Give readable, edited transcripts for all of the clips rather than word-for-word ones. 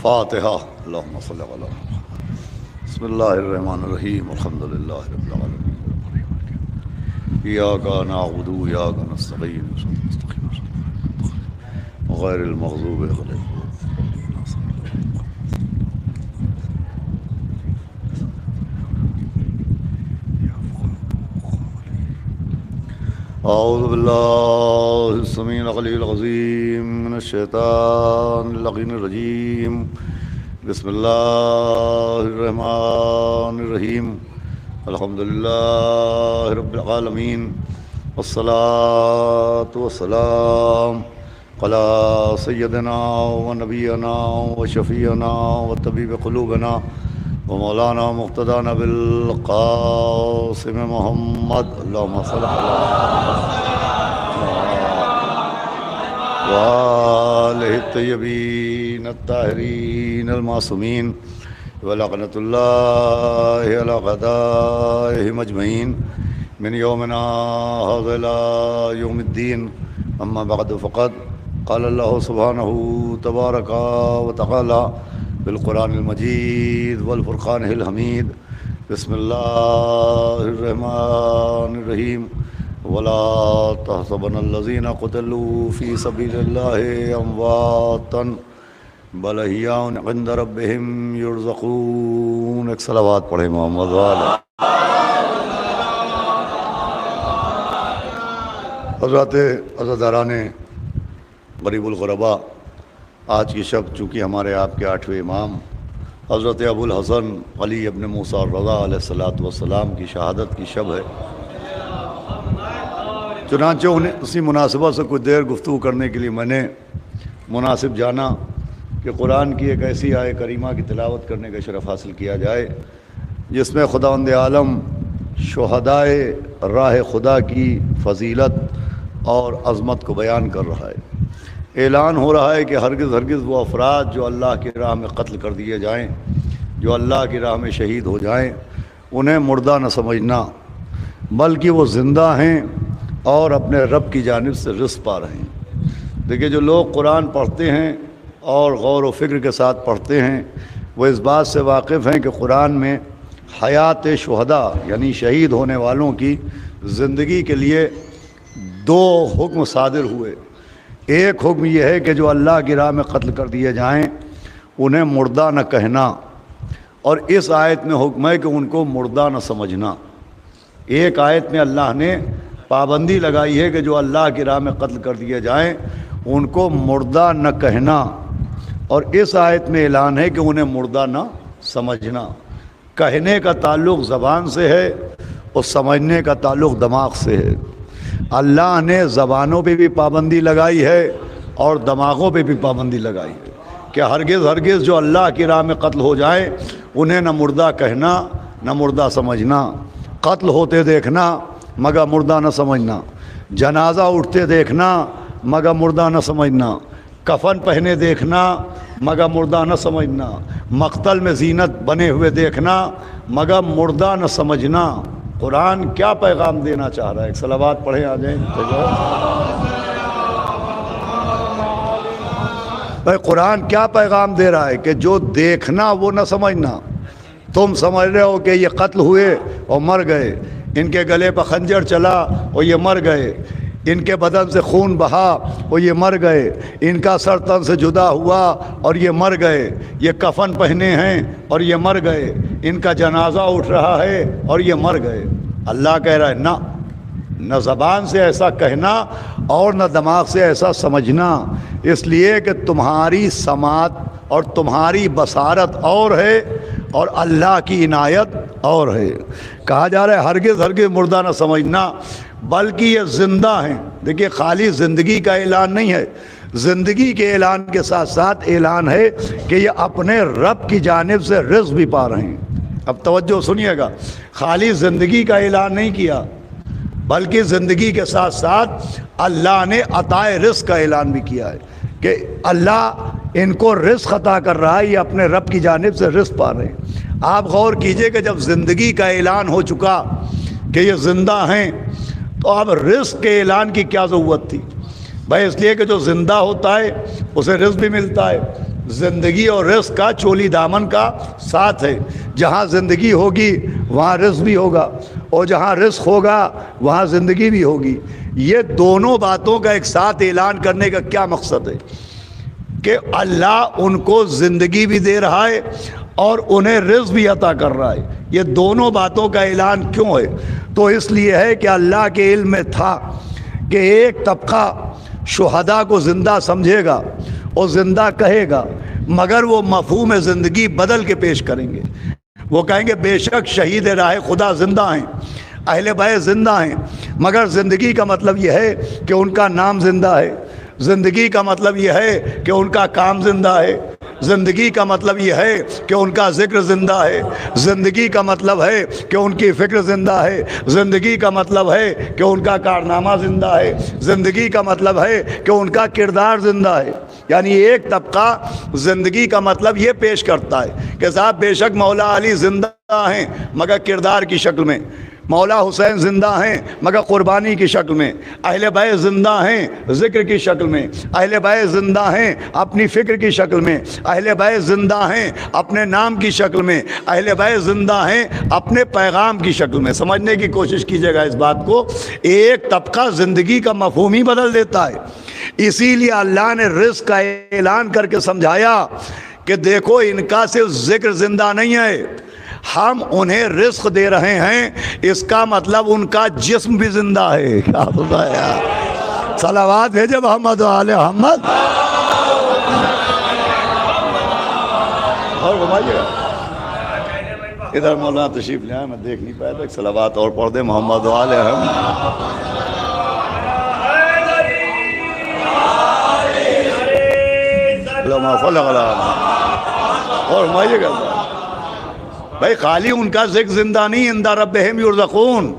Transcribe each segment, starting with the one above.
فاتحہ۔ اللہم صلی علی محمد۔ بسم اللہ الرحمن الرحیم، الحمد للہ رب العالمین، ایاک نعبد و ایاک نستعین، غیر المغضوب علیہم۔ اعوذ باللہ السمیع العلیہ العظیم من الشیطان اللعین الرجیم، بسم اللہ الرحمن الرحیم، الحمد للہ رب العالمین، والصلاة والسلام علی سیدنا و نبینا و شفیعنا و طبیب قلوبنا و مولانا مقتدانا بالقاسم محمد، اللہم صلی علی وآلہ الطیبین الطاہرین المعصومین، ولعنۃ اللہ علی اعدائہم اجمعین من یومنا ھذا الی یوم الدین، اما بعد فقد قال اللہ سبحانہ تبارک و تعالی بالقرآن المجید والفرقان الحمید، بسم اللہ الرحمن الرحیم، ولا تحسبن الذین قتلوا فی سبیل اللہ امواتا بل احیاء عند ربہم یرزقون۔ ایک صلوات پڑھیں محمد والے۔ حضرات عزاداران غریب الغرباء، آج کی شب چونکہ ہمارے آپ کے 8ویں امام حضرت ابو الحسن علی ابن موسیٰ الرضا علیہ السلام کی شہادت کی شب ہے، چنانچہ اسی مناسبت سے کچھ دیر گفتگو کرنے کے لیے میں نے مناسب جانا کہ قرآن کی ایک ایسی آیہ کریمہ کی تلاوت کرنے کا شرف حاصل کیا جائے جس میں خداوند عالم شہدائے راہ خدا کی فضیلت اور عظمت کو بیان کر رہا ہے۔ اعلان ہو رہا ہے کہ ہرگز ہرگز وہ افراد جو اللہ کی راہ میں قتل کر دیے جائیں، جو اللہ کی راہ میں شہید ہو جائیں، انہیں مردہ نہ سمجھنا، بلکہ وہ زندہ ہیں اور اپنے رب کی جانب سے رزق پا رہے ہیں۔ دیکھیے، جو لوگ قرآن پڑھتے ہیں اور غور و فکر کے ساتھ پڑھتے ہیں وہ اس بات سے واقف ہیں کہ قرآن میں حیات شہداء یعنی شہید ہونے والوں کی زندگی کے لیے دو حکم صادر ہوئے۔ ایک حکم یہ ہے کہ جو اللہ کی راہ میں قتل کر دیے جائیں انہیں مردہ نہ کہنا، اور اس آیت میں حکم ہے کہ ان کو مردہ نہ سمجھنا۔ ایک آیت میں اللہ نے پابندی لگائی ہے کہ جو اللہ کی راہ میں قتل کر دیے جائیں ان کو مردہ نہ کہنا، اور اس آیت میں اعلان ہے کہ انہیں مردہ نہ سمجھنا۔ کہنے کا تعلق زبان سے ہے اور سمجھنے کا تعلق دماغ سے ہے۔ اللہ نے زبانوں پہ بھی پابندی لگائی ہے اور دماغوں پہ بھی پابندی لگائی ہے کہ ہرگز ہرگز جو اللہ کی راہ میں قتل ہو جائیں انہیں نہ مردہ کہنا نہ مردہ سمجھنا، قتل ہوتے دیکھنا مگر مردہ نہ سمجھنا، جنازہ اٹھتے دیکھنا مگر مردہ نہ سمجھنا، کفن پہنے دیکھنا مگر مردہ نہ سمجھنا، مقتل میں زینت بنے ہوئے دیکھنا مگر مردہ نہ سمجھنا۔ قرآن کیا پیغام دینا چاہ رہا ہے؟ ایک صلوات پڑھیں، آ جائیں۔ بھائی قرآن کیا پیغام دے رہا ہے کہ جو دیکھنا وہ نہ سمجھنا۔ تم سمجھ رہے ہو کہ یہ قتل ہوئے اور مر گئے، ان کے گلے پر خنجر چلا اور یہ مر گئے، ان کے بدن سے خون بہا اور یہ مر گئے، ان کا سر تن سے جدا ہوا اور یہ مر گئے، یہ کفن پہنے ہیں اور یہ مر گئے، ان کا جنازہ اٹھ رہا ہے اور یہ مر گئے۔ اللہ کہہ رہا ہے نہ زبان سے ایسا کہنا اور نہ دماغ سے ایسا سمجھنا، اس لیے کہ تمہاری سماعت اور تمہاری بصارت اور ہے اور اللہ کی عنایت اور ہے۔ کہا جا رہا ہے ہرگز ہرگز مردہ نہ سمجھنا، بلکہ یہ زندہ ہیں۔ دیکھیے، خالی زندگی کا اعلان نہیں ہے، زندگی کے اعلان کے ساتھ ساتھ اعلان ہے کہ یہ اپنے رب کی جانب سے رزق بھی پا رہے ہیں۔ اب توجہ سنیے گا، خالی زندگی کا اعلان نہیں کیا بلکہ زندگی کے ساتھ ساتھ اللہ نے عطائے رزق کا اعلان بھی کیا ہے کہ اللہ ان کو رزق عطا کر رہا ہے، یہ اپنے رب کی جانب سے رزق پا رہے ہیں۔ آپ غور کیجئے کہ جب زندگی کا اعلان ہو چکا کہ یہ زندہ ہیں تو اب رزق کے اعلان کی کیا ضرورت تھی؟ بھائی اس لیے کہ جو زندہ ہوتا ہے اسے رزق بھی ملتا ہے، زندگی اور رزق کا چولی دامن کا ساتھ ہے. جہاں زندگی ہوگی وہاں رزق بھی ہوگا، اور جہاں رزق ہوگا وہاں زندگی بھی ہوگی. یہ دونوں باتوں کا ایک ساتھ اعلان کرنے کا کیا مقصد ہے؟ کہ اللہ ان کو زندگی بھی دے رہا ہے اور انہیں رزق بھی عطا کر رہا ہے. یہ دونوں باتوں کا اعلان کیوں ہے؟ تو اس لیے ہے کہ اللہ کے علم میں تھا کہ ایک طبقہ شہداء کو زندہ سمجھے گا اور زندہ کہے گا، مگر وہ مفہوم زندگی بدل کے پیش کریں گے. وہ کہیں گے بے شک شہید راہ خدا زندہ ہیں، اہل بیت زندہ ہیں، مگر زندگی کا مطلب یہ ہے کہ ان کا نام زندہ ہے. زندگی کا مطلب یہ ہے کہ ان کا کام زندہ ہے. زندگی کا مطلب یہ ہے کہ ان کا ذکر زندہ ہے. زندگی کا مطلب ہے کہ ان کی فکر زندہ ہے. زندگی کا مطلب ہے کہ ان کا کارنامہ زندہ ہے. زندگی کا مطلب ہے کہ ان کا کردار زندہ ہے. یعنی ایک طبقہ زندگی کا مطلب یہ پیش کرتا ہے کہ صاحب بے شک مولا علی زندہ ہیں مگر کردار کی شکل میں، مولا حسین زندہ ہیں مگر قربانی کی شکل میں، اہل بیت زندہ ہیں ذکر کی شکل میں، اہل بیت زندہ ہیں اپنی فکر کی شکل میں، اہل بیت زندہ ہیں اپنے نام کی شکل میں، اہل بیت زندہ ہیں اپنے پیغام کی شکل میں. سمجھنے کی کوشش کیجیے گا اس بات کو. ایک طبقہ زندگی کا مفہوم ہی بدل دیتا ہے. اسی لیے اللہ نے رزق کا اعلان کر کے سمجھایا کہ دیکھو ان کا صرف ذکر زندہ نہیں ہے، ہم انہیں رزق دے رہے ہیں، اس کا مطلب ان کا جسم بھی زندہ ہے. کیا ہوتا ہے یار؟ صلوات بھیجے محمد و آل محمد. اور گھمائیے ادھر مولانا تشریف لے آئے، میں دیکھ نہیں پایا تھا. صلوات اور پڑھ دے محمد و آل محمد. اور گھمائیے گا بھائی. خالی ان کا ذکر زندہ نہیں، عند ربہم یرزقون.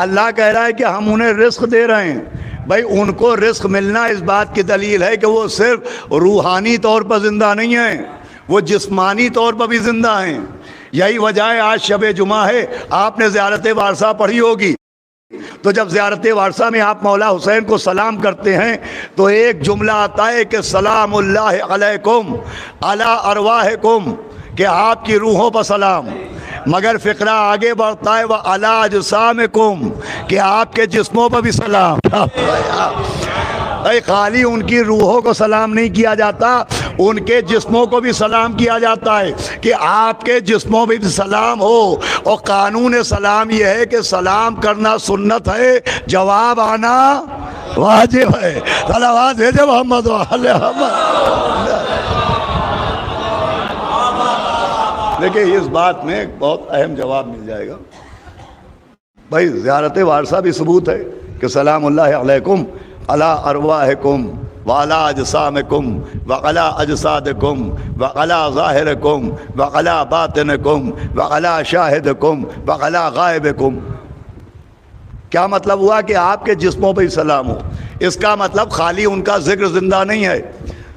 اللہ کہہ رہا ہے کہ ہم انہیں رزق دے رہے ہیں. بھائی ان کو رزق ملنا اس بات کی دلیل ہے کہ وہ صرف روحانی طور پر زندہ نہیں ہیں، وہ جسمانی طور پر بھی زندہ ہیں. یہی وجہ ہے آج شب جمعہ ہے، آپ نے زیارت وارثہ پڑھی ہوگی. تو جب زیارت وارثہ میں آپ مولا حسین کو سلام کرتے ہیں تو ایک جملہ آتا ہے کہ سلام اللہ علیکم علی ارواحکم، کہ آپ کی روحوں پر سلام. مگر فقرہ آگے بڑھتا ہے وعلی اجسامکم، کہ آپ کے جسموں پر بھی سلام. خالی ان کی روحوں کو سلام نہیں کیا جاتا، ان کے جسموں کو بھی سلام کیا جاتا ہے کہ آپ کے جسموں میں بھی سلام ہو. اور قانون سلام یہ ہے کہ سلام کرنا سنت ہے، جواب آنا واجب ہے. صلوات بھیجے محمد و آل محمد. دیکھیں اس بات میں بہت اہم جواب مل جائے گا. بھائی زیارت وارثہ بھی ثبوت ہے کہ سلام اللہ علیکم علی ارواحکم وعلی اجسامکم وعلی اجسادکم وعلی ظاہرکم وعلی باطنکم وعلی شاہدکم وعلی غائبکم. کیا مطلب ہوا کہ آپ کے جسموں پہ ہی سلام ہو؟ اس کا مطلب خالی ان کا ذکر زندہ نہیں ہے،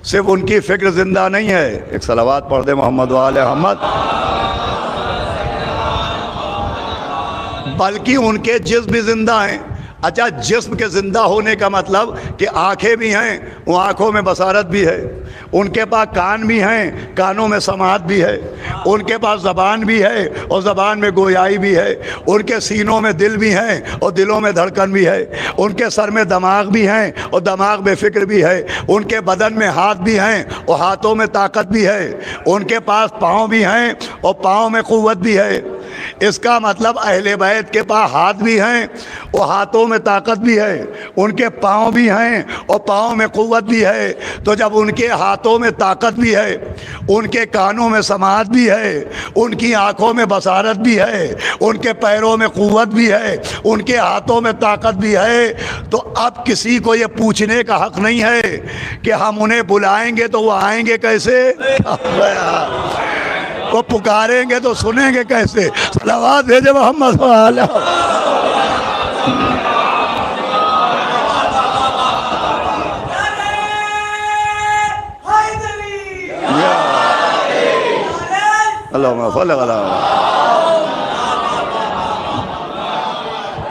صرف ان کی فکر زندہ نہیں ہے. ایک صلوات پڑھ دے محمد و آل محمد. بلکہ ان کے جسم بھی زندہ ہیں. اچھا جسم کے زندہ ہونے کا مطلب کہ آنکھیں بھی ہیں، وہ آنکھوں میں بصارت بھی ہے. ان کے پاس کان بھی ہیں، کانوں میں سماعت بھی ہے. ان کے پاس زبان بھی ہے اور زبان میں گویائی بھی ہے. ان کے سینوں میں دل بھی ہیں اور دلوں میں دھڑکن بھی ہے. ان کے سر میں دماغ بھی ہیں اور دماغ میں فکر بھی ہے. ان کے بدن میں ہاتھ بھی ہیں اور ہاتھوں میں طاقت بھی ہے. ان کے پاس پاؤں بھی ہیں اور پاؤں میں قوت بھی ہے. اس کا مطلب اہل بیت کے پاس ہاتھ بھی ہیں اور ہاتھوں میں طاقت بھی ہے. ان کے پاؤں بھی ہیں اور پاؤں میں قوت بھی ہے. تو جب ان کے ہاتھوں میں طاقت بھی ہے، ان کے کانوں میں سماعت بھی ہے، ان کی آنکھوں میں بصارت بھی ہے، ان کے پیروں میں قوت بھی ہے، ان کے ہاتھوں میں طاقت بھی ہے، تو اب کسی کو یہ پوچھنے کا حق نہیں ہے کہ ہم انہیں بلائیں گے تو وہ آئیں گے کیسے، وہ پکاریں گے تو سنیں گے کیسے. صلوات بھیجے محمد صلی اللہ علیہ وسلم. اللہم صل علی.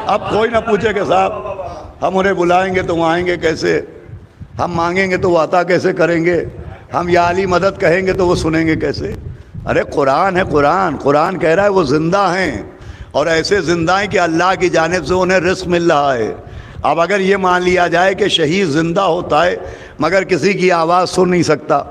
اب کوئی نہ پوچھے کہ صاحب ہم انہیں بلائیں گے تو وہ آئیں گے کیسے، ہم مانگیں گے تو وہ عطا کیسے کریں گے، ہم یا علی مدد کہیں گے تو وہ سنیں گے کیسے؟ ارے قرآن ہے، قرآن کہہ رہا ہے وہ زندہ ہیں، اور ایسے زندہ ہیں کہ اللہ کی جانب سے انہیں رزق مل رہا ہے۔ اب اگر یہ مان لیا جائے کہ شہید زندہ ہوتا ہے مگر کسی کی آواز سن نہیں سکتا،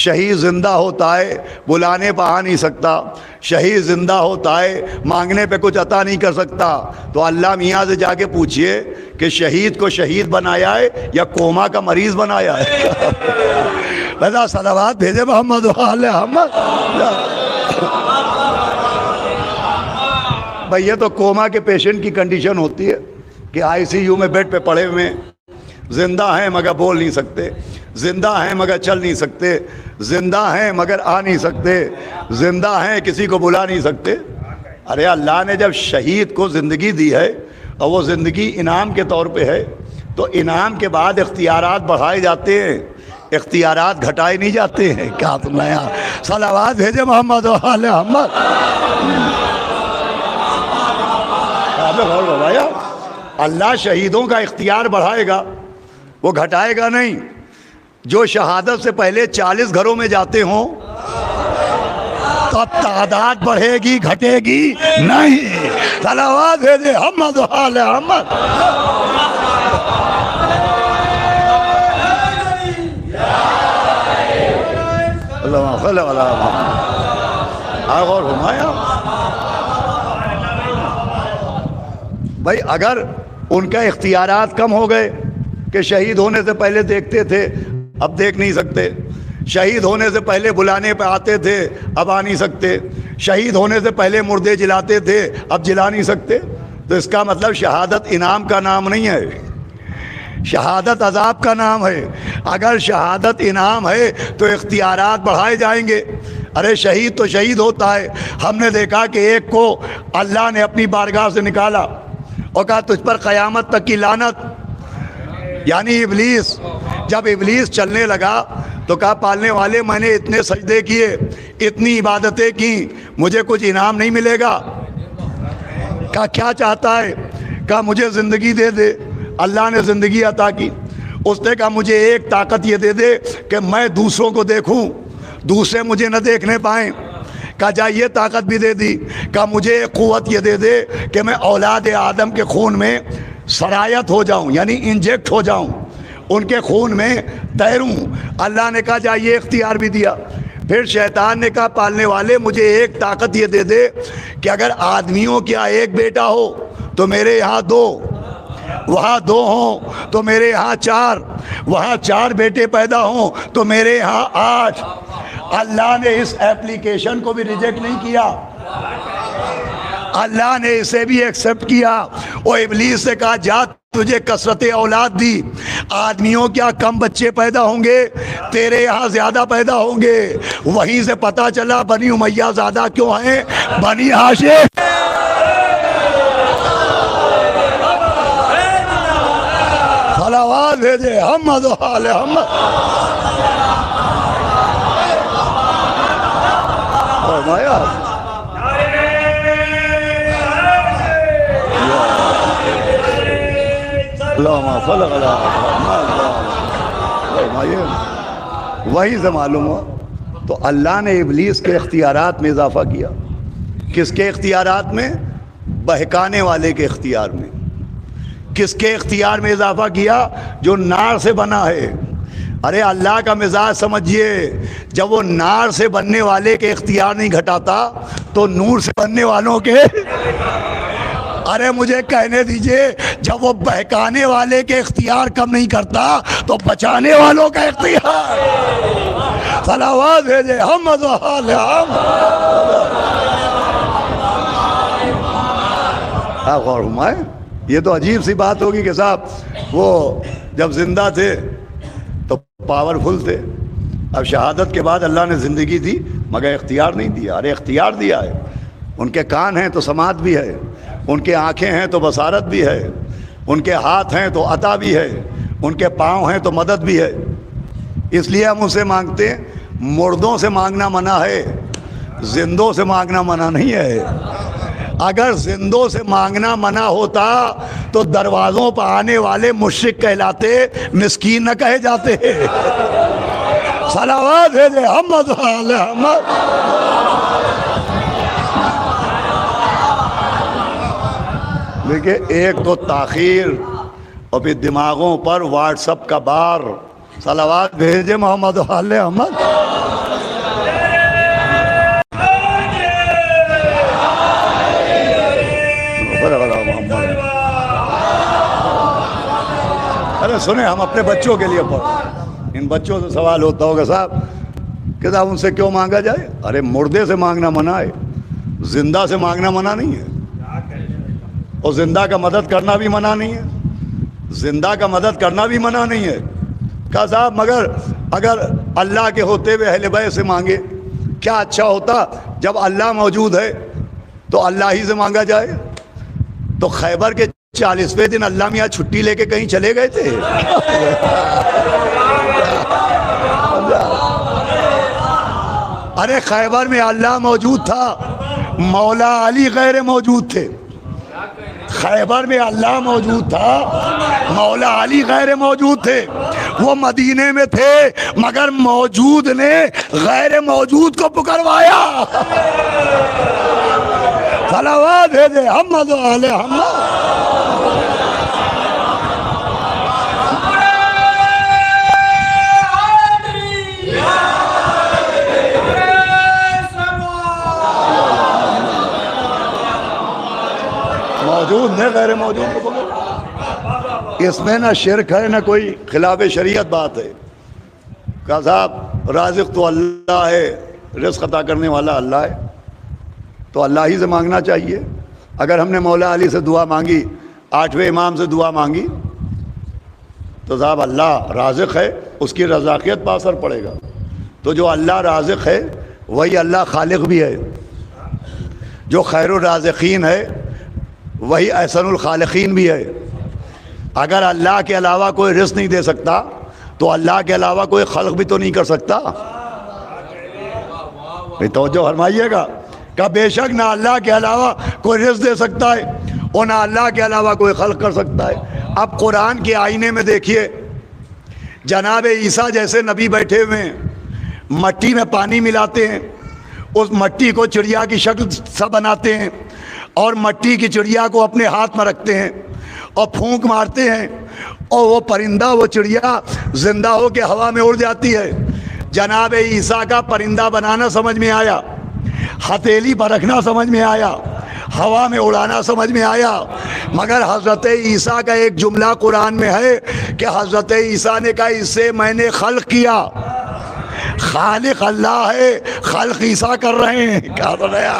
شہید زندہ ہوتا ہے بلانے پہ آ نہیں سکتا، شہید زندہ ہوتا ہے مانگنے پہ کچھ عطا نہیں کر سکتا، تو اللہ میاں سے جا کے پوچھئے کہ شہید کو شہید بنایا ہے یا کوما کا مریض بنایا ہے؟ رضا صلوات بھیجے محمد و آل محمد۔ بھئی یہ تو کوما کے پیشنٹ کی کنڈیشن ہوتی ہے کہ آئی سی یو میں بیڈ پہ پڑے ہوئے، زندہ ہیں مگر بول نہیں سکتے، زندہ ہیں مگر چل نہیں سکتے، زندہ ہیں مگر آ نہیں سکتے، زندہ ہیں کسی کو بلا نہیں سکتے۔ ارے اللہ نے جب شہید کو زندگی دی ہے اور وہ زندگی انعام کے طور پہ ہے، تو انعام کے بعد اختیارات بڑھائے جاتے ہیں، اختیارات گھٹائے نہیں جاتے ہیں۔ کیا تم نیا صلوات بھیجے محمد و آل محمد۔ اللہ شہیدوں کا اختیار بڑھائے گا، وہ گھٹائے گا نہیں۔ جو شہادت سے پہلے 40 گھروں میں جاتے ہوں تو اب تعداد بڑھے گی گھٹے گی نہیں۔ صلوات بھیجے محمد و آل محمد۔ اللہ صلی اللہ علیہ وسلم۔ اور فرمایا بھائی اگر ان کا اختیارات کم ہو گئے کہ شہید ہونے سے پہلے دیکھتے تھے اب دیکھ نہیں سکتے، شہید ہونے سے پہلے بلانے پہ آتے تھے اب آ نہیں سکتے، شہید ہونے سے پہلے مردے جلاتے تھے اب جلا نہیں سکتے، تو اس کا مطلب شہادت انعام کا نام نہیں ہے، شہادت عذاب کا نام ہے۔ اگر شہادت انعام ہے تو اختیارات بڑھائے جائیں گے۔ ارے شہید تو شہید ہوتا ہے، ہم نے دیکھا کہ ایک کو اللہ نے اپنی بارگاہ سے نکالا اور کہا تجھ پر قیامت تک کی لعنت، یعنی ابلیس۔ جب ابلیس چلنے لگا تو کہا پالنے والے میں نے اتنے سجدے کیے، اتنی عبادتیں کی، مجھے کچھ انعام نہیں ملے گا؟ کہا کیا چاہتا ہے؟ کہا مجھے زندگی دے دے۔ اللہ نے زندگی عطا کی۔ اس نے کہا مجھے ایک طاقت یہ دے دے کہ میں دوسروں کو دیکھوں، دوسرے مجھے نہ دیکھنے پائیں۔ کہا جا یہ طاقت بھی دے دی۔ کہا مجھے ایک قوت یہ دے دے کہ میں اولاد آدم کے خون میں سرایت ہو جاؤں، یعنی انجیکٹ ہو جاؤں، ان کے خون میں تیروں۔ اللہ نے کہا جا یہ اختیار بھی دیا۔ پھر شیطان نے کہا پالنے والے مجھے ایک طاقت یہ دے دے کہ اگر آدمیوں کیا ایک بیٹا ہو تو میرے یہاں 2، وہاں 2 ہوں تو میرے یہاں 4، وہاں 4 بیٹے پیدا ہوں تو میرے یہاں 8۔ اللہ نے اس ایپلیکیشن کو بھی ریجیکٹ نہیں کیا، اللہ نے اسے بھی ایکسپٹ کیا۔ وہ ابلیس سے کہا جا تجھے کثرت اولاد دی، آدمیوں کیا کم بچے پیدا ہوں گے، تیرے یہاں زیادہ پیدا ہوں گے۔ وہیں سے پتا چلا بنی امیہ زیادہ کیوں ہیں، بنی ہاشم۔ صلوات بھیجے محمد و آل محمد۔ فرمایا وہی سے معلوم ہوا۔ تو اللہ نے ابلیس کے اختیارات میں اضافہ کیا۔ کس کے اختیارات میں؟ بہکانے والے کے اختیار میں۔ کس کے اختیار میں اضافہ کیا؟ جو نار سے بنا ہے۔ ارے اللہ کا مزاج سمجھیے، جب وہ نار سے بننے والے کے اختیار نہیں گھٹاتا تو نور سے بننے والوں کے، ارے مجھے کہنے دیجئے، جب وہ بہکانے والے کے اختیار کم نہیں کرتا تو بچانے والوں کا اختیار۔ صلوات بھیجے محمد و آل محمد۔ غور فرمائے، یہ تو عجیب سی بات ہوگی کہ صاحب وہ جب زندہ تھے تو پاورفل تھے، اب شہادت کے بعد اللہ نے زندگی دی مگر اختیار نہیں دیا۔ ارے اختیار دیا ہے، ان کے کان ہیں تو سماعت بھی ہے، ان کے آنکھیں ہیں تو بصارت بھی ہے، ان کے ہاتھ ہیں تو عطا بھی ہے، ان کے پاؤں ہیں تو مدد بھی ہے۔ اس لیے ہم ان سے مانگتے ہیں۔ مردوں سے مانگنا منع ہے، زندوں سے مانگنا منع نہیں ہے۔ اگر زندوں سے مانگنا منع ہوتا تو دروازوں پر آنے والے مشرک کہلاتے، مسکین نہ کہے جاتے۔ صلوات بھیجے محمد آل محمد. دیکھیں ایک تو تاخیر اور پھر دماغوں پر واٹس اپ کا بار. صلوات بھیجے محمد آل محمد. ارے سنیں ہم اپنے بچوں کے لیے پڑھیں. ان بچوں سے سوال ہوتا ہوگا صاحب کہ صاحب ان سے کیوں مانگا جائے؟ ارے مردے سے مانگنا منع ہے، زندہ سے مانگنا منع نہیں ہے. اور زندہ کا مدد کرنا بھی منع نہیں ہے، زندہ کا مدد کرنا بھی منع نہیں ہے. کہا صاحب مگر اگر اللہ کے ہوتے ہوئے اہل بیت سے مانگے کیا اچھا ہوتا؟ جب اللہ موجود ہے تو اللہ ہی سے مانگا جائے. تو خیبر کے 40ویں دن اللہ میاں چھٹی لے کے کہیں چلے گئے تھے؟ ارے خیبر میں اللہ موجود تھا، مولا علی غیر موجود تھے. خیبر میں اللہ موجود تھا، مولا علی غیر موجود تھے. وہ مدینے میں تھے مگر موجود نے غیر موجود کو پکروایا. صلوات بھیجے محمد آل محمد. موجود نے غیر موجود کو پکڑ. اس میں نہ شرک ہے نہ کوئی خلاف شریعت بات ہے. کہا صاحب رازق تو اللہ ہے، رزق عطا کرنے والا اللہ ہے، تو اللہ ہی سے مانگنا چاہیے. اگر ہم نے مولا علی سے دعا مانگی، 8ویں امام سے دعا مانگی، تو صاحب اللہ رازق ہے، اس کی رزاقیت پر اثر پڑے گا. تو جو اللہ رازق ہے وہی اللہ خالق بھی ہے. جو خیر الرازقین ہے وہی احسن الخالقین بھی ہے. اگر اللہ کے علاوہ کوئی رزق نہیں دے سکتا تو اللہ کے علاوہ کوئی خلق بھی تو نہیں کر سکتا. توجہ فرمائیے گا کہ بے شک نہ اللہ کے علاوہ کوئی رزق دے سکتا ہے اور نہ اللہ کے علاوہ کوئی خلق کر سکتا ہے. اب قرآن کے آئینے میں دیکھیے، جناب عیسیٰ جیسے نبی بیٹھے ہوئے ہیں، مٹی میں پانی ملاتے ہیں، اس مٹی کو چڑیا کی شکل سا بناتے ہیں اور مٹی کی چڑیا کو اپنے ہاتھ میں رکھتے ہیں اور پھونک مارتے ہیں اور وہ پرندہ، وہ چڑیا زندہ ہو کے ہوا میں اڑ جاتی ہے. جناب عیسیٰ کا پرندہ بنانا سمجھ میں آیا، ہتھیلی پر رکھنا سمجھ میں آیا، ہوا میں اڑانا سمجھ میں آیا. مگر حضرت عیسیٰ کا ایک جملہ قرآن میں ہے کہ حضرت عیسیٰ نے کہا اس سے میں نے خلق کیا. خالق اللہ ہے، خلق عیسیٰ کر رہے ہیں. کیا تو نیا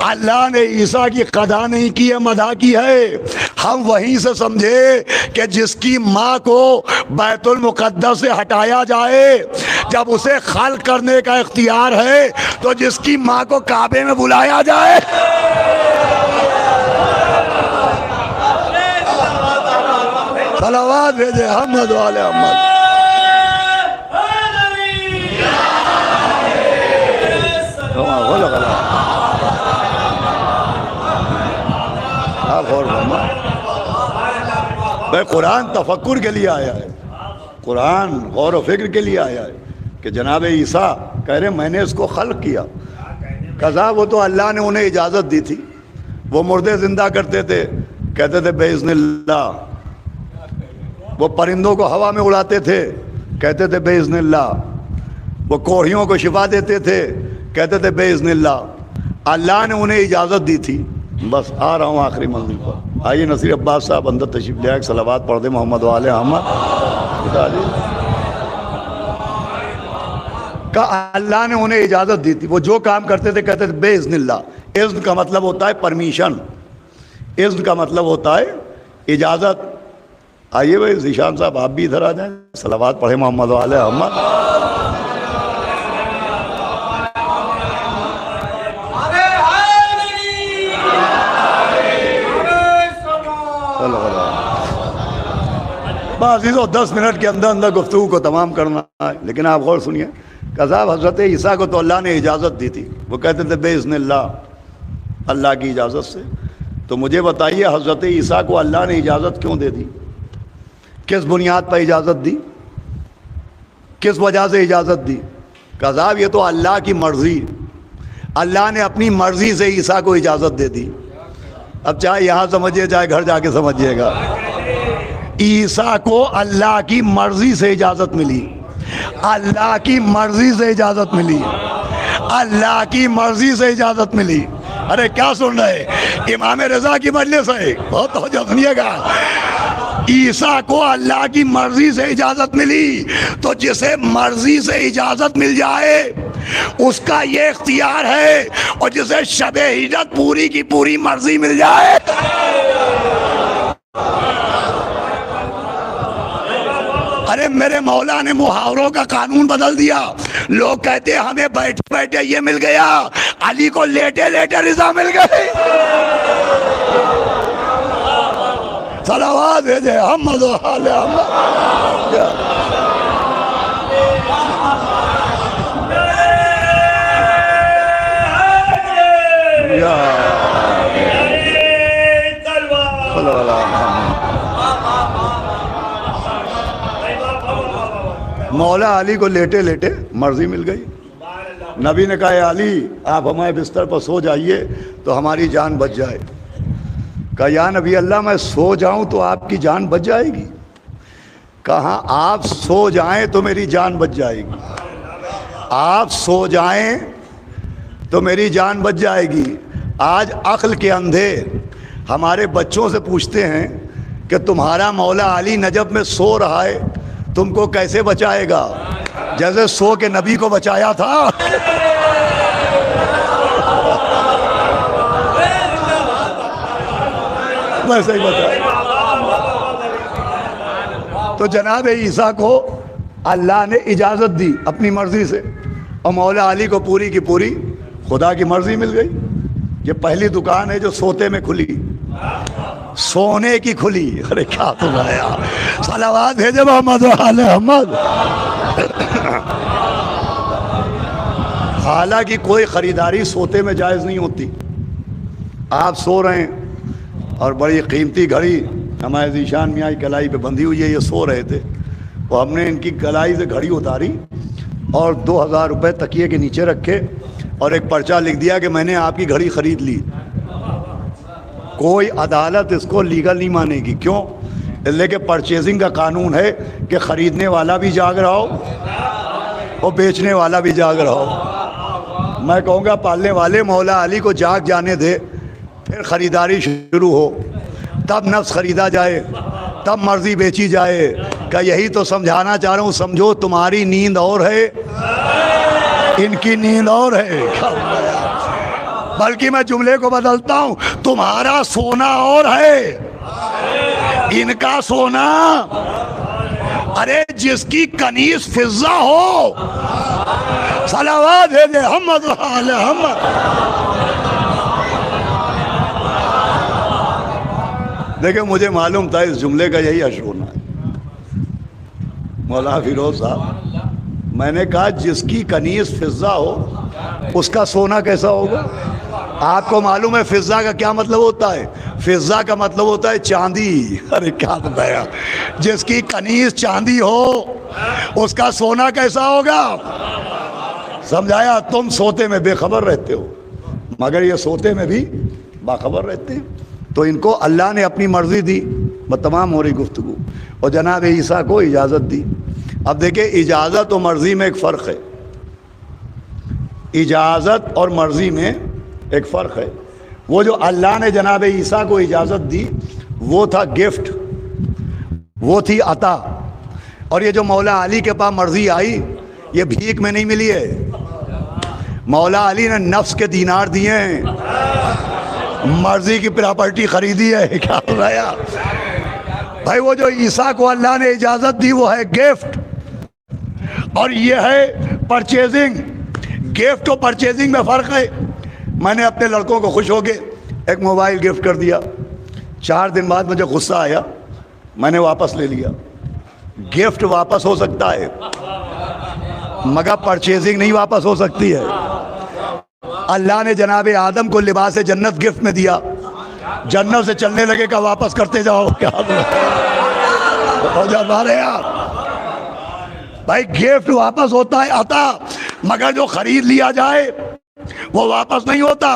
اللہ نے عیسیٰ کی قضا نہیں کی ہے، مدح کی ہے. ہم وہیں سے سمجھے کہ جس کی ماں کو بیت المقدس سے ہٹایا جائے، جب اسے خلق کرنے کا اختیار ہے تو جس کی ماں کو کعبے میں بلایا جائے. صلوات بھیجے محمد آل محمد. بھائی قرآن تفکر کے لیے آیا ہے، قرآن غور و فکر کے لیے آیا ہے کہ جناب عیسیٰ کہہ رہے میں نے اس کو خلق کیا. قضا وہ تو اللہ نے انہیں اجازت دی تھی. وہ مردے زندہ کرتے تھے، کہتے تھے بِإِذْنِ اللہ. وہ پرندوں کو ہوا میں اڑاتے تھے، کہتے تھے بِإِذْنِ اللہ. وہ کوڑھیوں کو شفا دیتے تھے، کہتے تھے بِإِذْنِ اللہ. اللہ نے انہیں اجازت دی تھی. بس آ رہا ہوں آخری منزل پر. آئیے نصیر عباس صاحب اندر تشریف لے آئے، صلوات پڑھ دیں محمد وآل محمد. کہ اللہ نے انہیں اجازت دی تھی. وہ جو کام کرتے تھے کہتے تھے بِإِذْنِ اللہ. اذن کا مطلب ہوتا ہے پرمیشن، اذن کا مطلب ہوتا ہے اجازت. آئیے بھائی ذیشان صاحب آپ بھی ادھر آ جائیں، صلوات پڑھیں محمد وآل محمد. عزیزو 10 منٹ کے اندر اندر گفتگو کو تمام کرنا ہے، لیکن آپ غور سنیے. صاحب حضرت عیسیٰ کو تو اللہ نے اجازت دی تھی، وہ کہتے تھے بِإِذْنِ اللہ، اللہ کی اجازت سے. تو مجھے بتائیے حضرت عیسیٰ کو اللہ نے اجازت کیوں دے دی؟ کس بنیاد پر اجازت دی؟ کس وجہ سے اجازت دی؟ کہ صاحب یہ تو اللہ کی مرضی، اللہ نے اپنی مرضی سے عیسیٰ کو اجازت دے دی۔ اب چاہے یہاں سمجھیے چاہے گھر جا کے سمجھیے گا، عیسیٰ کو اللہ کی مرضی سے اجازت ملی، اللہ کی مرضی سے اجازت ملی، اللہ کی مرضی سے اجازت ملی۔ ارے کیا سن رہے؟ امام رضا کی مجلس ہے، بہت توجہ سنیے گا۔ عیسیٰ کو اللہ کی مرضی سے اجازت ملی، تو جسے مرضی سے اجازت مل جائے اس کا یہ اختیار ہے، اور جسے شب ہجرت پوری کی پوری مرضی مل جائے۔ ارے میرے مولا نے محاوروں کا قانون بدل دیا۔ لوگ کہتے ہیں ہمیں بیٹھے بیٹھے یہ مل گیا، علی کو لیٹے لیٹے رضا مل گئی۔ صلوات بھیجے محمد و آل محمد۔ مولا علی کو لیٹے لیٹے مرضی مل گئی۔ نبی نے کہا اے علی آپ ہمارے بستر پر سو جائیے تو ہماری جان بچ جائے۔ کہا یا نبی اللہ میں سو جاؤں تو آپ کی جان بچ جائے گی؟ کہا آپ سو جائیں تو میری جان بچ جائے گی، آپ سو جائیں تو میری جان بچ جائے گی۔ آج عقل کے اندھے ہمارے بچوں سے پوچھتے ہیں کہ تمہارا مولا علی نجف میں سو رہا ہے، تم کو کیسے بچائے گا؟ جیسے سو کے نبی کو بچایا تھا۔ ویسے ہی بچائے۔ تو جناب عیسیٰ کو اللہ نے اجازت دی اپنی مرضی سے، اور مولا علی کو پوری کی پوری خدا کی مرضی مل گئی۔ یہ پہلی دکان ہے جو سوتے میں کھلی، سونے کی کھلی۔ ارے کیا تو آیا، صلوات بھیجے محمد و آل محمد۔ حالانکہ کوئی خریداری سوتے میں جائز نہیں ہوتی۔ آپ سو رہے ہیں اور بڑی قیمتی گھڑی ہمارے ذیشان میاں کی کلائی پہ بندھی ہوئی ہے، یہ سو رہے تھے، تو ہم نے ان کی کلائی سے گھڑی اتاری اور 2000 روپے تکیے کے نیچے رکھے اور ایک پرچہ لکھ دیا کہ میں نے آپ کی گھڑی خرید لی۔ کوئی عدالت اس کو لیگل نہیں مانے گی۔ کیوں؟ اس لیے کہ پرچیزنگ کا قانون ہے کہ خریدنے والا بھی جاگ رہا ہو اور بیچنے والا بھی جاگ رہا ہو۔ میں کہوں گا پالنے والے مولا علی کو جاگ جانے دے، پھر خریداری شروع ہو، تب نفس خریدا جائے، تب مرضی بیچی جائے۔ کہ یہی تو سمجھانا چاہ رہا ہوں، سمجھو تمہاری نیند اور ہے، ان کی نیند اور ہے۔ بلکہ میں جملے کو بدلتا ہوں، تمہارا سونا اور ہے، ان کا سونا۔ ارے جس کی کنیز فضہ ہو، صلوات بھیجے محمد و آل محمد۔ دیکھیں مجھے معلوم تھا اس جملے کا یہی حشر ہونا ہے۔ مولانا فیروز صاحب، میں نے کہا جس کی کنیز فضہ ہو اس کا سونا کیسا ہوگا؟ آپ کو معلوم ہے فضہ کا کیا مطلب ہوتا ہے؟ فضہ کا مطلب ہوتا ہے چاندی۔ ارے کیا بتایا، جس کی کنیز چاندی ہو اس کا سونا کیسا ہوگا؟ سمجھایا؟ تم سوتے میں بے خبر رہتے ہو مگر یہ سوتے میں بھی باخبر رہتے ہیں۔ تو ان کو اللہ نے اپنی مرضی دی، تمام ہو رہی گفتگو، اور جناب عیسیٰ کو اجازت دی۔ اب دیکھیں اجازت و مرضی میں ایک فرق ہے، اجازت اور مرضی میں ایک فرق ہے۔ وہ جو اللہ نے جناب عیسیٰ کو اجازت دی وہ تھا گفٹ، وہ تھی عطا، اور یہ جو مولا علی کے پاس مرضی آئی یہ بھیک میں نہیں ملی ہے، مولا علی نے نفس کے دینار دیے ہیں، مرضی کی پراپرٹی خریدی ہے۔ کیا ہو رہا بھائی؟ وہ جو عیسیٰ کو اللہ نے اجازت دی وہ ہے گفٹ، اور یہ ہے پرچیزنگ۔ گفٹ اور پرچیزنگ میں فرق ہے۔ میں نے اپنے لڑکوں کو خوش ہو کے ایک موبائل گفٹ کر دیا، 4 دن بعد مجھے غصہ آیا، میں نے واپس لے لیا۔ گفٹ واپس ہو سکتا ہے مگر پرچیزنگ نہیں واپس ہو سکتی ہے۔ اللہ نے جناب آدم کو لباس جنت گفٹ میں دیا، جنت سے چلنے لگے کہ واپس کرتے جاؤ۔ کیا بھائی گفٹ واپس ہوتا ہے آتا، مگر جو خرید لیا جائے وہ واپس نہیں ہوتا۔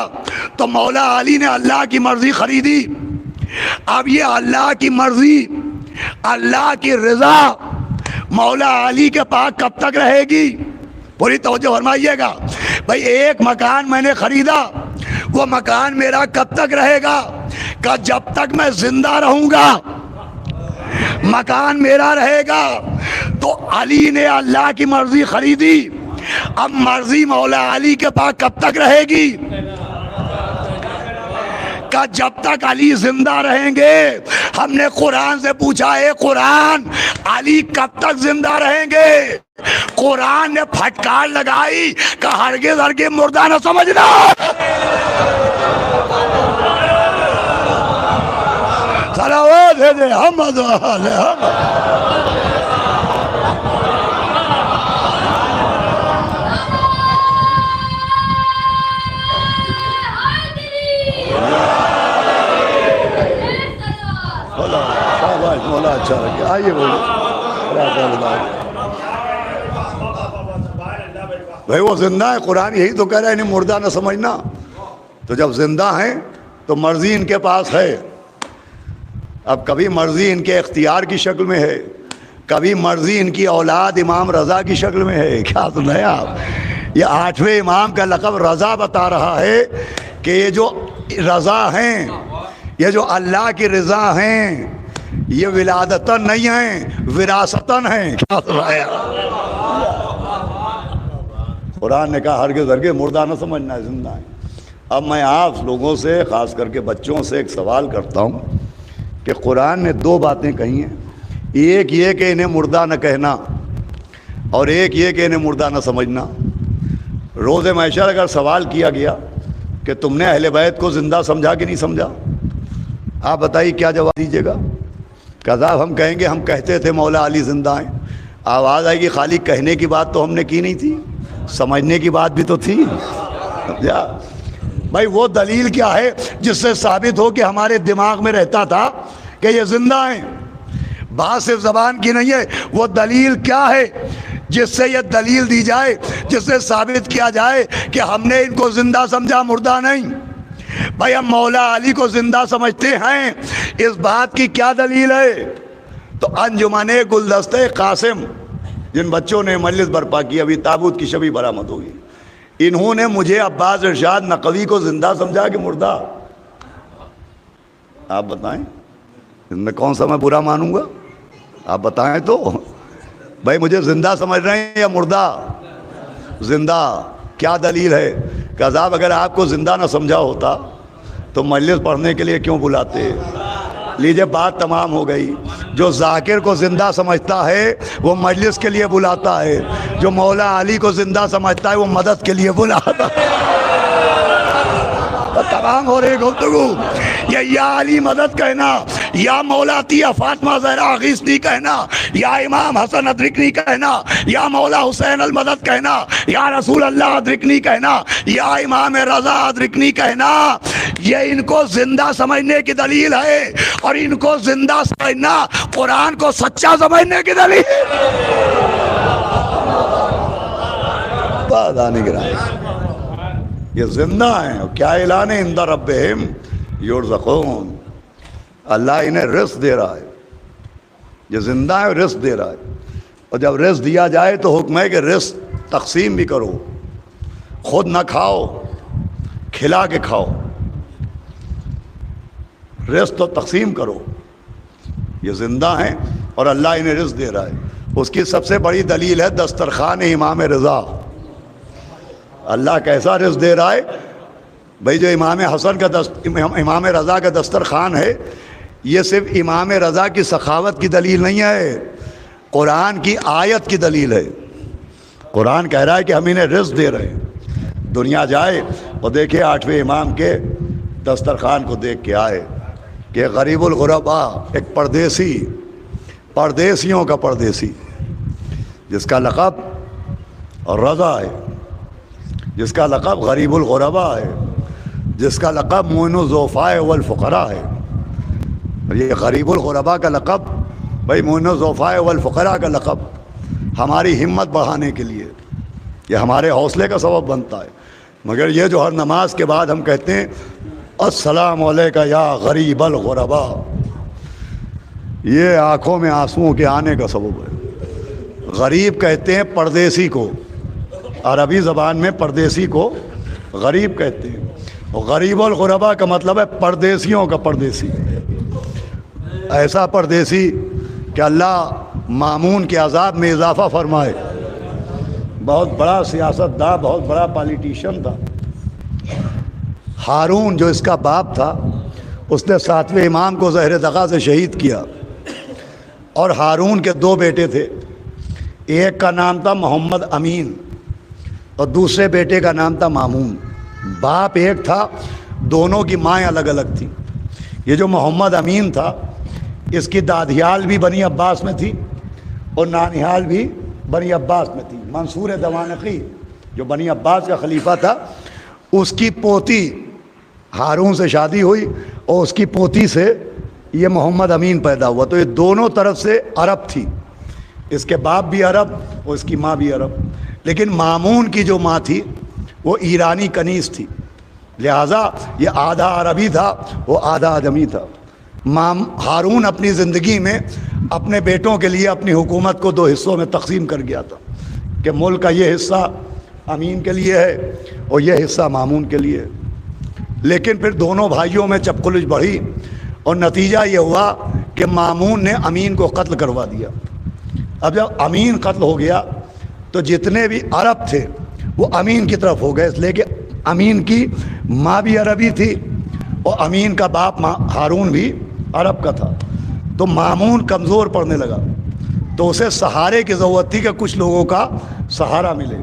تو مولا علی نے اللہ کی مرضی خریدی۔ اب یہ اللہ کی مرضی، اللہ کی رضا مولا علی کے پاس کب تک رہے گی؟ پوری توجہ فرمائیے گا۔ بھائی ایک مکان میں نے خریدا، وہ مکان میرا کب تک رہے گا؟ کہ جب تک میں زندہ رہوں گا مکان میرا رہے گا۔ تو علی نے اللہ کی مرضی خریدی، اب مرضی مولا علی کے پاس کب تک رہے گی؟ کہ جب تک علی زندہ رہیں گے۔ ہم نے قرآن سے پوچھا ہے قرآن علی کب تک زندہ رہیں گے؟ قرآن نے پھٹکار لگائی کہ ہرگز ہرگز مردہ نہ سمجھنا۔ صلوات ہے محمد مولا اچھا لگے۔ آئیے بھائی وہ زندہ ہے، قرآن یہی تو کہہ رہا ہے انہیں مردہ نہ سمجھنا۔ تو جب زندہ ہیں تو مرضی ان کے پاس ہے۔ اب کبھی مرضی ان کے اختیار کی شکل میں ہے، کبھی مرضی ان کی اولاد امام رضا کی شکل میں ہے۔ کیا سن رہے ہیں آپ؟ یہ 8ویں امام کا لقب رضا بتا رہا ہے کہ یہ جو رضا ہیں، یہ جو اللہ کی رضا ہیں، یہ ولادتاً نہیں ہیں، وراثتاً ہیں۔ کیا سن رہے ہیں؟ قرآن نے کہا ہرگز ہرگز مردہ نہ سمجھنا ہے، زندہ ہے۔ اب میں آپ لوگوں سے، خاص کر کے بچوں سے ایک سوال کرتا ہوں کہ قرآن نے 2 باتیں کہی ہیں، ایک یہ کہ انہیں مردہ نہ کہنا، اور ایک یہ کہ انہیں مردہ نہ سمجھنا۔ روز محشر اگر سوال کیا گیا کہ تم نے اہل بیت کو زندہ سمجھا کہ نہیں سمجھا، آپ بتائیے کیا جواب دیجیے گا؟ کذاب ہم کہیں گے ہم کہتے تھے مولا علی زندہ ہیں۔ آواز آئے گی خالی کہنے کی بات تو ہم نے کی نہیں تھی، سمجھنے کی بات بھی تو تھی۔ بھائی وہ دلیل کیا ہے جس سے ثابت ہو کہ ہمارے دماغ میں رہتا تھا کہ یہ زندہ ہیں؟ بات صرف زبان کی نہیں ہے، وہ دلیل کیا ہے جس سے یہ دلیل دی جائے، جس سے ثابت کیا جائے کہ ہم نے ان کو زندہ سمجھا، مردہ نہیں؟ بھائی ہم مولا علی کو زندہ سمجھتے ہیں، اس بات کی کیا دلیل ہے؟ تو انجمن گلدستہ قاسم جن بچوں نے مجلس برپا کی، ابھی تابوت کی شبی برآمد ہوگی، انہوں نے مجھے عباس ارشاد نقوی کو زندہ سمجھا کہ مردہ؟ آپ بتائیں، ان میں کون سا میں برا مانوں گا؟ آپ بتائیں تو۔ بھائی مجھے زندہ سمجھ رہے ہیں یا مردہ؟ زندہ۔ کیا دلیل ہے؟ کہ عذاب اگر آپ کو زندہ نہ سمجھا ہوتا تو مجلس پڑھنے کے لیے کیوں بلاتے؟ لیجئے بات تمام ہو گئی۔ جو ذاکر کو زندہ سمجھتا ہے وہ مجلس کے لیے بلاتا ہے، جو مولا علی کو زندہ سمجھتا ہے وہ مدد کے لیے بلاتا ہے۔ تمام ہو رہی گفتگو۔ یا علی مدد کہنا، یا مولا عطیہ فاطمہ زہرا غیثنی کہنا، یا امام حسن ادرکنی کہنا، یا مولا حسین المدد کہنا، یا رسول اللہ ادرکنی کہنا، یا امام رضا ادرکنی کہنا، یہ ان کو زندہ سمجھنے کی دلیل ہے، اور ان کو زندہ سمجھنا قرآن کو سچا سمجھنے کی دلیل ہے۔ یہ زندہ ہیں، کیا اعلان ہے؟ عند ربہم یرزقون، اللہ انہیں رزق دے رہا ہے، یہ زندہ ہے اور رزق دے رہا ہے۔ اور جب رزق دیا جائے تو حکم ہے کہ رزق تقسیم بھی کرو، خود نہ کھاؤ، کھلا کے کھاؤ، رزق تو تقسیم کرو۔ یہ زندہ ہیں اور اللہ انہیں رزق دے رہا ہے۔ اس کی سب سے بڑی دلیل ہے دسترخوان امام رضا۔ اللہ کیسا رزق دے رہا ہے؟ بھائی جو امام حسن کا امام رضا کا دسترخوان ہے، یہ صرف امام رضا کی سخاوت کی دلیل نہیں ہے، قرآن کی آیت کی دلیل ہے۔ قرآن کہہ رہا ہے کہ ہم انہیں رزق دے رہے ہیں۔ دنیا جائے اور دیکھے 8ویں امام کے دسترخوان کو دیکھ کے آئے کہ غریب الغربا، ایک پردیسی، پردیسیوں کا پردیسی، جس کا لقب رضا ہے، جس کا لقب غریب الغربا ہے، جس کا لقب معین الضعفاء والفقراء ہے۔ یہ غریب الغربا کا لقب، بھائی معین الضعفاء والفقراء کا لقب ہماری ہمت بڑھانے کے لیے، یہ ہمارے حوصلے کا سبب بنتا ہے۔ مگر یہ جو ہر نماز کے بعد ہم کہتے ہیں السلام علیکہ یا غریب الغربا، یہ آنکھوں میں آنسوؤں کے آنے کا سبب ہے۔ غریب کہتے ہیں پردیسی کو، عربی زبان میں پردیسی کو غریب کہتے ہیں، اور غریب الغربا کا مطلب ہے پردیسیوں کا پردیسی، ایسا پردیسی کہ اللہ مامون کے عذاب میں اضافہ فرمائے۔ بہت بڑا سیاست داں، بہت بڑا پالیٹیشین تھا ہارون، جو اس کا باپ تھا، اس نے 7ویں امام کو زہر دغا سے شہید کیا، اور ہارون کے 2 بیٹے تھے، ایک کا نام تھا محمد امین اور دوسرے بیٹے کا نام تھا مامون۔ باپ ایک تھا، دونوں کی مائیں الگ الگ تھیں۔ یہ جو محمد امین تھا، اس کی دادیال بھی بنی عباس میں تھی اور نانیال بھی بنی عباس میں تھی۔ منصور دوانقی جو بنی عباس کا خلیفہ تھا، اس کی پوتی ہارون سے شادی ہوئی اور اس کی پوتی سے یہ محمد امین پیدا ہوا، تو یہ دونوں طرف سے عرب تھی، اس کے باپ بھی عرب اور اس کی ماں بھی عرب۔ لیکن مامون کی جو ماں تھی وہ ایرانی کنیز تھی، لہٰذا یہ آدھا عربی تھا، وہ آدھا عجمی تھا۔ ہارون اپنی زندگی میں اپنے بیٹوں کے لیے اپنی حکومت کو 2 حصوں میں تقسیم کر گیا تھا کہ ملک کا یہ حصہ امین کے لیے ہے اور یہ حصہ مامون کے لیے ہے۔ لیکن پھر دونوں بھائیوں میں چپقلش بڑھی اور نتیجہ یہ ہوا کہ مامون نے امین کو قتل کروا دیا۔ اب جب امین قتل ہو گیا تو جتنے بھی عرب تھے وہ امین کی طرف ہو گئے، اس لیے کہ امین کی ماں بھی عربی تھی اور امین کا باپ ہارون بھی عرب کا تھا۔ تو مامون کمزور پڑنے لگا، تو اسے سہارے کی ضرورت تھی کہ کچھ لوگوں کا سہارا ملے۔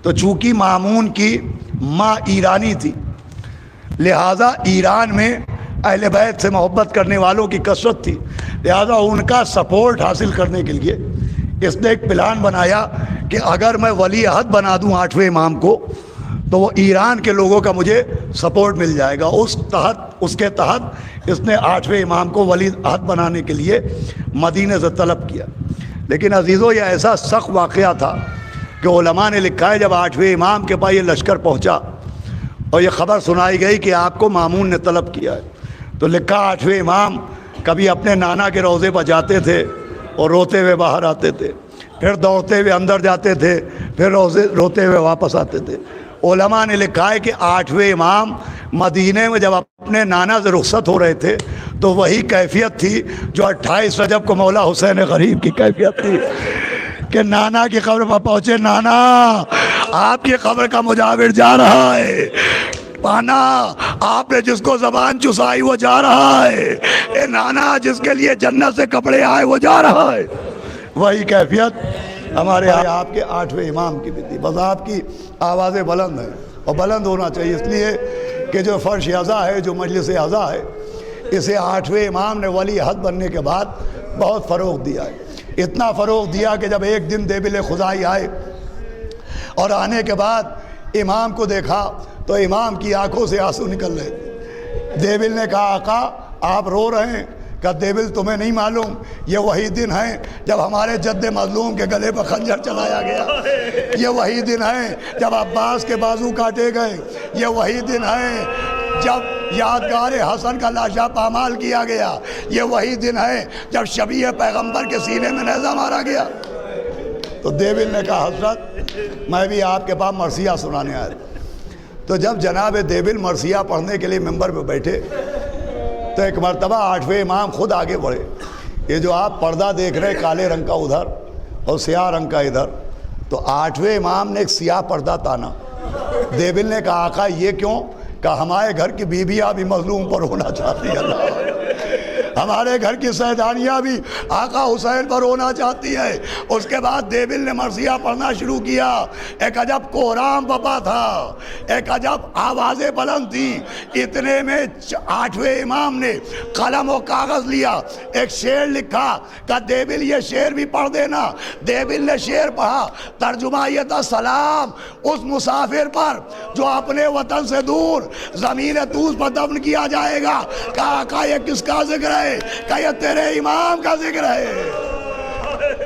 تو چونکہ مامون کی ماں ایرانی تھی، لہٰذا ایران میں اہل بیت سے محبت کرنے والوں کی کثرت تھی، لہٰذا ان کا سپورٹ حاصل کرنے کے لیے اس نے ایک پلان بنایا کہ اگر میں ولی عہد بنا دوں 8ویں امام کو تو وہ ایران کے لوگوں کا مجھے سپورٹ مل جائے گا۔ اس کے تحت اس نے 8ویں امام کو ولی عہد بنانے کے لیے مدینے سے طلب کیا۔ لیکن عزیزو، یہ ایسا سخت واقعہ تھا کہ علماء نے لکھا ہے جب 8ویں امام کے پاس یہ لشکر پہنچا اور یہ خبر سنائی گئی کہ آپ کو مامون نے طلب کیا ہے، تو لکھا 8ویں امام کبھی اپنے نانا کے روضے پر جاتے تھے اور روتے ہوئے باہر آتے تھے، پھر دوڑتے ہوئے اندر جاتے تھے، پھر روتے ہوئے واپس آتے تھے۔ علماء نے لکھا ہے کہ 8ویں امام مدینے میں جب اپنے نانا سے رخصت ہو رہے تھے تو وہی کیفیت تھی جو 28 رجب کو مولا حسین غریب کی کیفیت تھی کہ نانا کی قبر پر پہنچے، نانا آپ کی قبر کا مجاور جا رہا ہے، پانا آپ نے جس کو زبان چسائی وہ جا رہا ہے، اے نانا جس کے لیے جنت سے کپڑے آئے وہ جا رہا ہے۔ وہی کیفیت ہمارے آپ کے 8ویں امام کی بھی تھی، بس آپ کی آوازیں بلند ہیں اور بلند ہونا چاہیے، اس لیے کہ جو فرش عزا ہے، جو مجلس عزا ہے، اسے 8ویں امام نے ولی عہد بننے کے بعد بہت فروغ دیا ہے۔ اتنا فروغ دیا کہ جب ایک دن دیبل خدائی آئے اور آنے کے بعد امام کو دیکھا تو امام کی آنکھوں سے آنسو نکل رہے تھے۔ دیبل نے کہا آقا آپ رو رہے ہیں؟ کہ دیبل تمہیں نہیں معلوم یہ وہی دن ہے جب ہمارے جد مظلوم کے گلے پر خنجر چلایا گیا، یہ وہی دن ہے جب عباس کے بازو کاٹے گئے، یہ وہی دن ہے جب یادگار حسن کا لاشا پامال کیا گیا، یہ وہی دن ہے جب شبیہ پیغمبر کے سینے میں نیزہ مارا گیا۔ تو دیبل نے کہا حضرت میں بھی آپ کے پاس مرثیہ سنانے آیا۔ تو جب جناب دیبل مرثیہ پڑھنے کے لیے ممبر پہ بیٹھے تو ایک مرتبہ 8ویں امام خود آگے بڑھے۔ یہ جو آپ پردہ دیکھ رہے کالے رنگ کا ادھر اور سیاہ رنگ کا ادھر، تو 8ویں امام نے ایک سیاہ پردہ تانا۔ دیبل نے کہا آقا یہ کیوں؟ کہ ہمارے گھر کی بیویاں بھی مظلوم پر ہونا چاہتی ہیں، ہمارے گھر کی سیدانیاں بھی آقا حسین پر ہونا چاہتی ہے۔ اس کے بعد دیبل نے مرثیہ پڑھنا شروع کیا۔ ایک عجب کوہرام بپا تھا، ایک عجب آوازیں بلند تھی۔ اتنے میں 8ویں امام نے قلم و کاغذ لیا، ایک شعر لکھا کہ دیبل یہ شعر بھی پڑھ دینا۔ دیبل نے شعر پڑھا، ترجمہ یہ تھا سلام اس مسافر پر جو اپنے وطن سے دور زمین طوس پر دفن کیا جائے گا۔ کہا آقا یہ کس کا ذکر ہے؟ کہ یہ تیرے امام کا ذکر ہے۔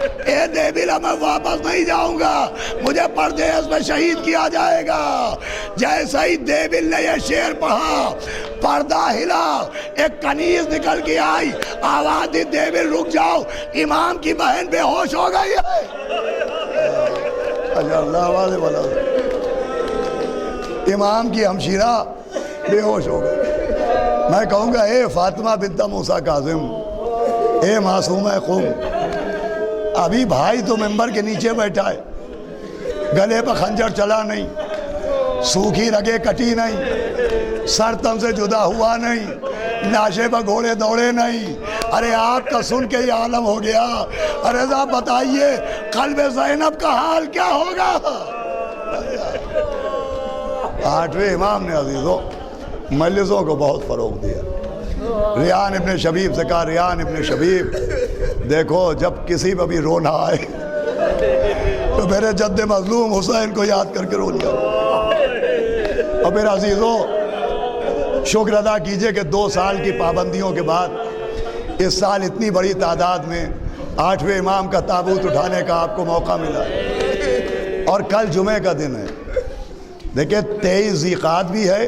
اے دیویل میں واپس نہیں جاؤں گا، مجھے پردیس میں شہید کیا جائے گا۔ جیسا ہی دیویل نے یہ شعر پڑھا، پردہ ہلا، ایک کنیز نکل کے آئی، آواز دی دیویل رک جاؤ، امام کی بہن بے ہوش ہو گئی ہے۔ اللہ والے والا امام کی ہمشیرہ بے ہوش ہو گئی۔ میں کہوں گا اے فاطمہ بنت موسیٰ کاظم، اے معصومہ قم، ابھی بھائی تو ممبر کے نیچے بیٹھا ہے، گلے پہ خنجر چلا نہیں، سوکھی رگیں کٹی نہیں، سر تن سے جدا ہوا نہیں، لاشے پہ گھوڑے دوڑے نہیں۔ ارے آپ کا سن کے یہ عالم ہو گیا۔ ارے ذا بتائیے قلب زینب کا حال کیا ہوگا؟ آٹھویں امام نے عزیزوں مجلسوں کو بہت فروغ دیا۔ ریان ابن شبیب سے کہا، ریان ابن شبیب دیکھو جب کسی پہ بھی رونا آئے تو میرے جد مظلوم حسین کو یاد کر کے رو لیا۔ اور پھر عزیزوں شکر ادا کیجئے کہ 2 سال کی پابندیوں کے بعد اس سال اتنی بڑی تعداد میں 8ویں امام کا تابوت اٹھانے کا آپ کو موقع ملا۔ اور کل جمعے کا دن ہے، دیکھیں 23 ذیقعد بھی ہے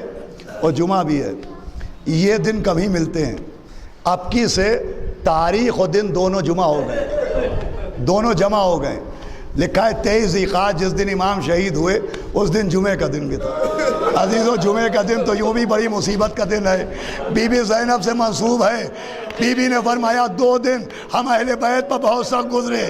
اور جمعہ بھی ہے، یہ دن کم ہی ملتے ہیں۔ اب کی سے تاریخ اور دن دونوں جمعہ ہو گئے، دونوں جمع ہو گئے۔ لکھا ہے 23 ذیقعد جس دن امام شہید ہوئے اس دن جمعے کا دن بھی تھا۔ عزیزو جمعے کا دن تو یوں بھی بڑی مصیبت کا دن ہے۔ بی بی زینب سے منسوب ہے، بی بی نے فرمایا 2 دن ہم اہل بیت پر بہت سخت گزرے۔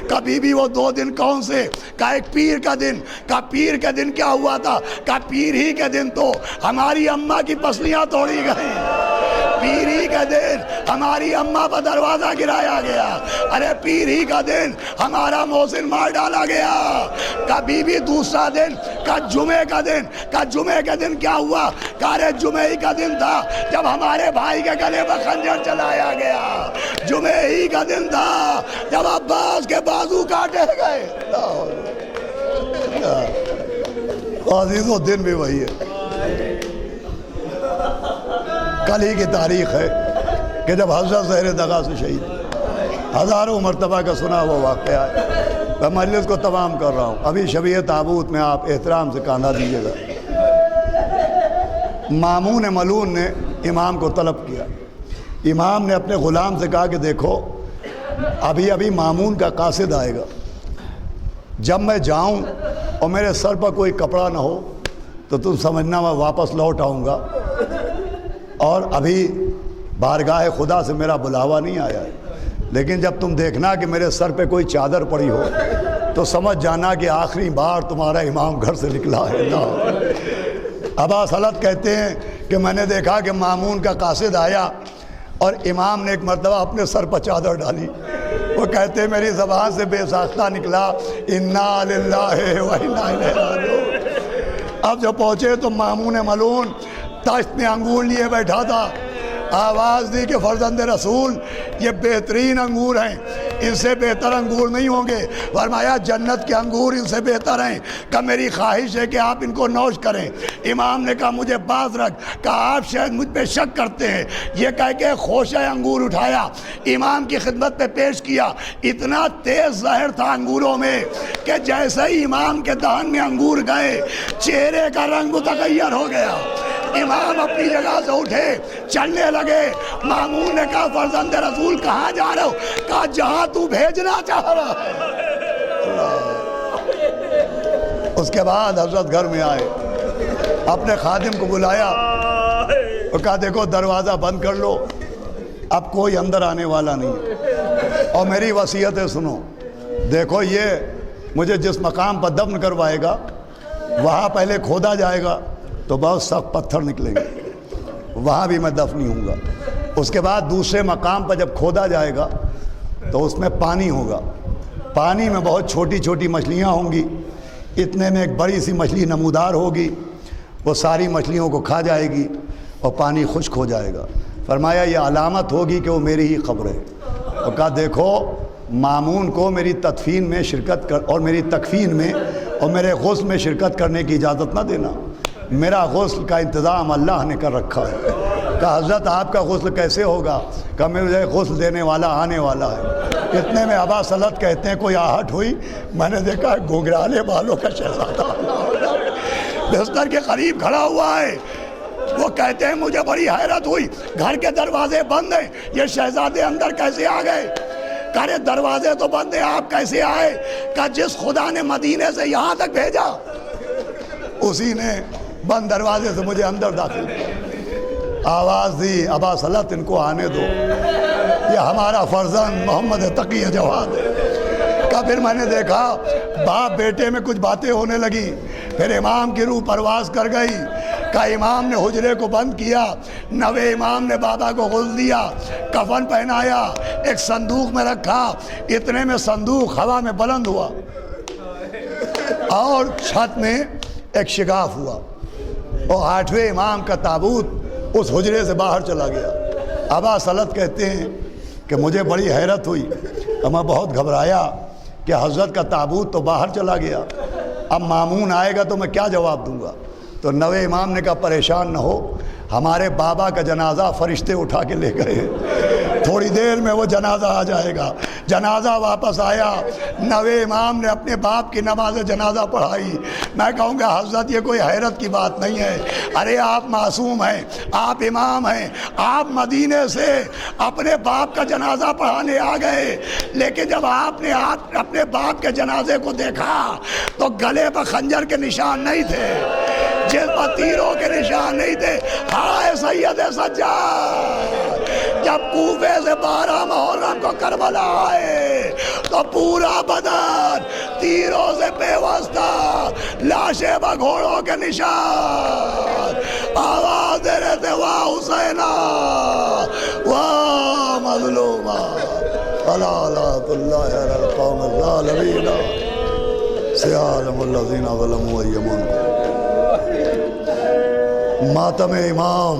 کہا بی بی وہ 2 دن کون سے؟ کہا ایک پیر کا دن۔ کہا پیر کا دن کیا ہوا تھا؟ کہا پیر ہی کے دن تو ہماری اماں کی پسلیاں توڑی گئیں، پیر ہی کا دن ہماری اماں پر دروازہ گرایا گیا، ارے پیر ہی کا دن ہمارا محسن مار ڈالا گیا۔ کہا بی بی دوسرا دن؟ کہا جمعے کا دن۔ کہا جمعے کا دن کیا ہوا؟ کہا ارے جمعے ہی کا دن تھا جب ہمارے بھائی کے گلے پر خنجر چلایا گیا، جمعے ہی کا دن تھا جب عباس کے بازو کاٹے گئے۔ عزیزو دن بھی وہی ہے۔ کل ہی کی تاریخ ہے کہ جب حضرت زہر دغا سے شہید، ہزاروں مرتبہ کا سنا ہوا واقعہ ہے۔ میں مجلس کو تمام کر رہا ہوں، ابھی شبیہ تابوت میں آپ احترام سے کاندھا دیجیے گا۔ مامون ملون نے امام کو طلب کیا، امام نے اپنے غلام سے کہا کہ دیکھو ابھی ابھی مامون کا قاصد آئے گا، جب میں جاؤں اور میرے سر پر کوئی کپڑا نہ ہو تو تم سمجھنا میں واپس لوٹ آؤں گا، اور ابھی بارگاہ خدا سے میرا بلاوا نہیں آیا ہے، لیکن جب تم دیکھنا کہ میرے سر پہ کوئی چادر پڑی ہو تو سمجھ جانا کہ آخری بار تمہارا امام گھر سے نکلا ہے۔ ابا سلط کہتے ہیں کہ میں نے دیکھا کہ مامون کا قاصد آیا اور امام نے ایک مرتبہ اپنے سر پر چادر ڈالی، وہ کہتے ہیں میری زبان سے بے ساختہ نکلا انا للہ و انا الیہ راجعون۔ اب جب پہنچے تو مامون ملون تاشت میں انگور لیے بیٹھا تھا، آواز دی کہ فرزند رسول یہ بہترین انگور ہیں، ان سے بہتر انگور نہیں ہوں گے۔ فرمایا جنت کے انگور ان سے بہتر ہیں، کہ میری خواہش ہے کہ آپ ان کو نوش کریں۔ امام نے کہا مجھے باز رکھ، کہا آپ شاید مجھ پہ شک کرتے ہیں۔ یہ کہہ کے خوشہ انگور اٹھایا، امام کی خدمت پہ پیش کیا۔ اتنا تیز زہر تھا انگوروں میں کہ جیسے ہی امام کے دہن میں انگور گئے چہرے کا رنگ متغیر ہو گیا۔ امام اپنی جگہ سے اٹھے چلنے لگے۔ مامون نے کہا فرزند رسول کہاں جا رہے ہو؟ کہا جہاں تو بھیجنا چاہ رہا ہے۔ اس کے بعد حضرت گھر میں آئے، اپنے خادم کو بلایا اور کہا دیکھو دروازہ بند کر لو، اب کوئی اندر آنے والا نہیں، اور میری وصیت ہے سنو، دیکھو یہ مجھے جس مقام پر دفن کروائے گا وہاں پہلے کھودا جائے گا تو بہت سخت پتھر نکلیں گے، وہاں بھی میں دفن نہیں ہوں گا۔ اس کے بعد دوسرے مقام پر جب کھودا جائے گا تو اس میں پانی ہوگا، پانی میں بہت چھوٹی چھوٹی مچھلیاں ہوں گی، اتنے میں ایک بڑی سی مچھلی نمودار ہوگی، وہ ساری مچھلیوں کو کھا جائے گی اور پانی خشک ہو جائے گا۔ فرمایا یہ علامت ہوگی کہ وہ میری ہی خبر ہے۔ اور کہا دیکھو مامون کو میری تدفین میں شرکت کر اور میری تکفین میں اور میرے غسل میں شرکت کرنے کی اجازت نہ دینا، میرا غسل کا انتظام اللہ نے کر رکھا ہے۔ کہا حضرت آپ کا غسل کیسے ہوگا؟ کہا مجھے غسل دینے والا آنے والا ہے۔ اتنے میں ابا سلط کہتے ہیں کوئی آہٹ ہوئی، میں نے دیکھا گھنگھرالے بالوں کا شہزادہ بستر کے قریب کھڑا ہوا ہے۔ وہ کہتے ہیں مجھے بڑی حیرت ہوئی، گھر کے دروازے بند ہیں، یہ شہزادے اندر کیسے آ گئے؟ کہے دروازے تو بند ہیں، آپ کیسے آئے؟ کہا جس خدا نے مدینے سے یہاں تک بھیجا اسی نے بند دروازے سے مجھے اندر داخل کیا۔ آواز دی ابا سلط ان کو آنے دو، یہ ہمارا فرزند محمد تقی جواد ہے۔ کہ پھر میں نے دیکھا باپ بیٹے میں کچھ باتیں ہونے لگی، پھر امام کی روح پرواز کر گئی۔ کہ امام نے حجرے کو بند کیا، نوے امام نے بابا کو غسل دیا، کفن پہنایا، ایک صندوق میں رکھا، اتنے میں صندوق ہوا میں بلند ہوا اور چھت میں ایک شگاف ہوا، اور 8ویں امام کا تابوت اس حجرے سے باہر چلا گیا۔ ابا سلط کہتے ہیں کہ مجھے بڑی حیرت ہوئی، میں بہت گھبرایا کہ حضرت کا تابوت تو باہر چلا گیا، اب مامون آئے گا تو میں کیا جواب دوں گا؟ تو نوے امام نے کہا پریشان نہ ہو، ہمارے بابا کا جنازہ فرشتے اٹھا کے لے گئے، تھوڑی دیر میں وہ جنازہ آ جائے گا۔ جنازہ واپس آیا، نوے امام نے اپنے باپ کی نماز جنازہ پڑھائی۔ میں کہوں گا حضرت یہ کوئی حیرت کی بات نہیں ہے، ارے آپ معصوم ہیں، آپ امام ہیں، آپ مدینے سے اپنے باپ کا جنازہ پڑھانے آ گئے، لیکن جب آپ نے اپنے باپ کے جنازے کو دیکھا تو گلے پر خنجر کے نشان نہیں تھے، جس پر تیروں کے نشان نہیں تھے۔ ہائے سید سجاد، جب کوفے سے 12 محرم کو کربلا آئے تو پورا بدن تیروں سے پیوستہ، لاشیں پر گھوڑوں کے نشان، آواز دے رہے تھے واہ حسینہ واہ مظلومہ، لعنت اللہ علی القوم الظالمین سیعلم الذین ظلموا ایمن۔ ماتم امام